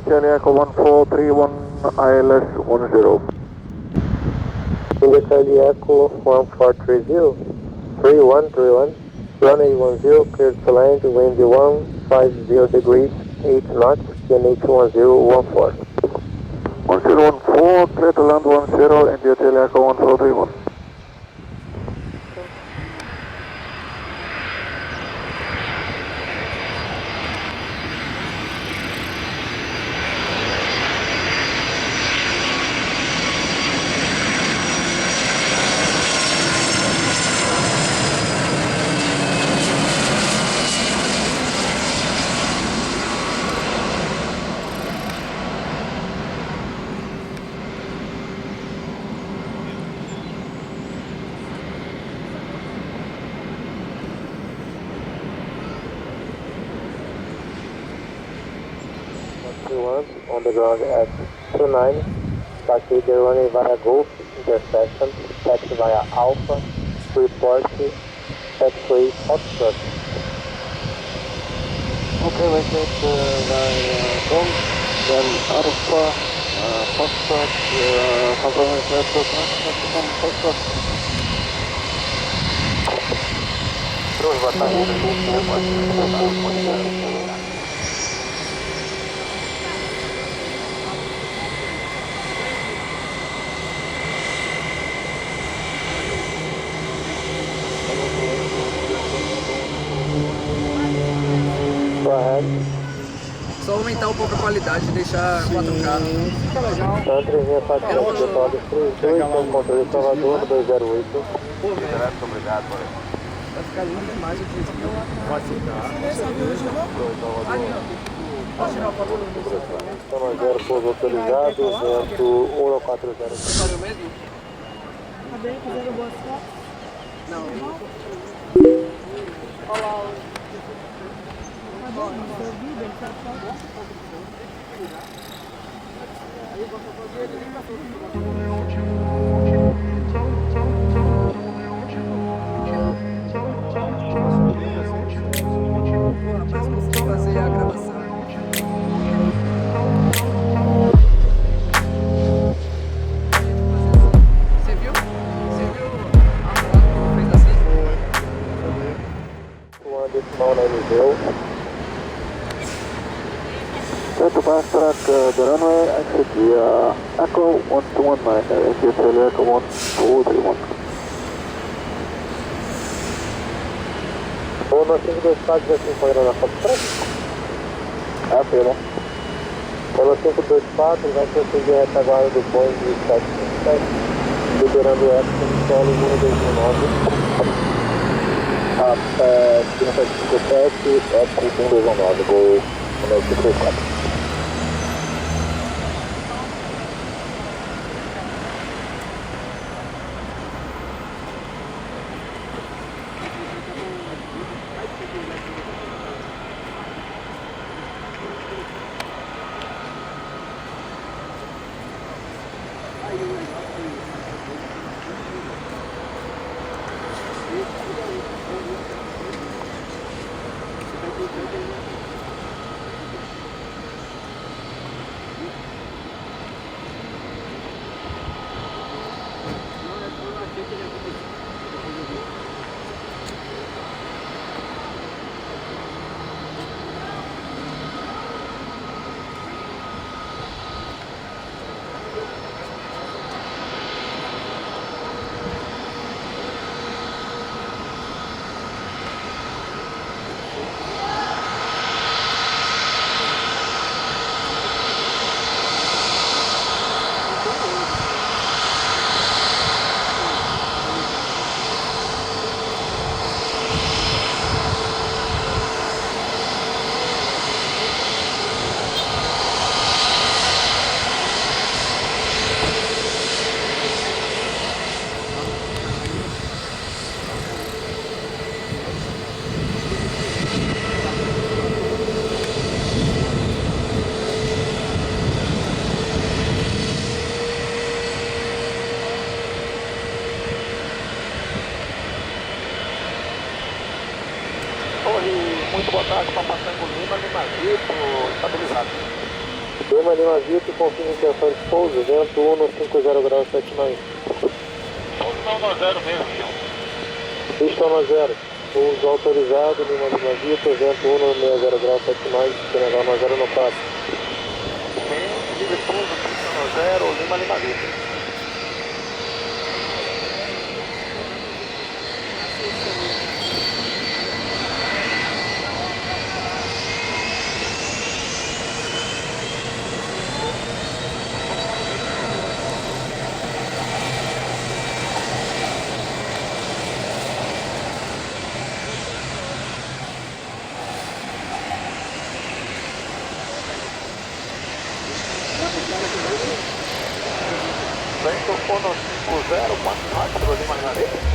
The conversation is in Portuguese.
India Echo 1431 ILS 10. India Charlie Echo 1430, 3131, runway 10, cleared to land, wind 150 degrees, 8 knots, QNH 1014. 1014, clear to land 10, India Charlie Echo 1431. On the ground at 29, taxi the runway via Golf intersection, taxi via Alpha, report, taxiway Foxtrot. Okay, let's get via Golf, then Alpha, Foxtrot, confirmation Foxtrot. Trouxe, boa tarde. Só aumentar um pouco a qualidade, deixar 4K. Fica legal. Sandrinha, Fatinha, pessoal dos 32, tem controle de Salvador, 208. Muito obrigado, mano. Vai ficar lindo demais o que vai ficar. Pode tirar o favor do Zona 0, pouso autorizado, vento 140. Sabe o mesmo? Tá bem, fazendo boas fotos? Não. Olha lá. Tá bom, no seu vídeo, ele tá só. Fazer a gravação. Você viu? Você viu a foto que fez assim? Uma decimal na MV. Set to fast track the runway, exit via Echo 1219, India Charlie Echo 1431. Ou nós temos dois quadros aqui enquadrando na Foxtrot? É, pena. Pelo 524, vai prosseguir a retaguarda do Boeing 757, liberando o Echo no solo mundo 2009. 557, Echo 1219, Gol 534. Muito boa tarde, para passando Lima, Lima Vivo, estabilizado. Lima Lima Vitor, confirma intenção de pouso, vento 150 graus 79. Pouso 90 mesmo, João. Pista 90, pouso autorizado, Lima Lima Vitor, vento 160 graus 79, Senegal 90 no 4. Livre pouso, pista 90, Lima Lima Vitor. Vento 150, 4 Lima Lima Vitor.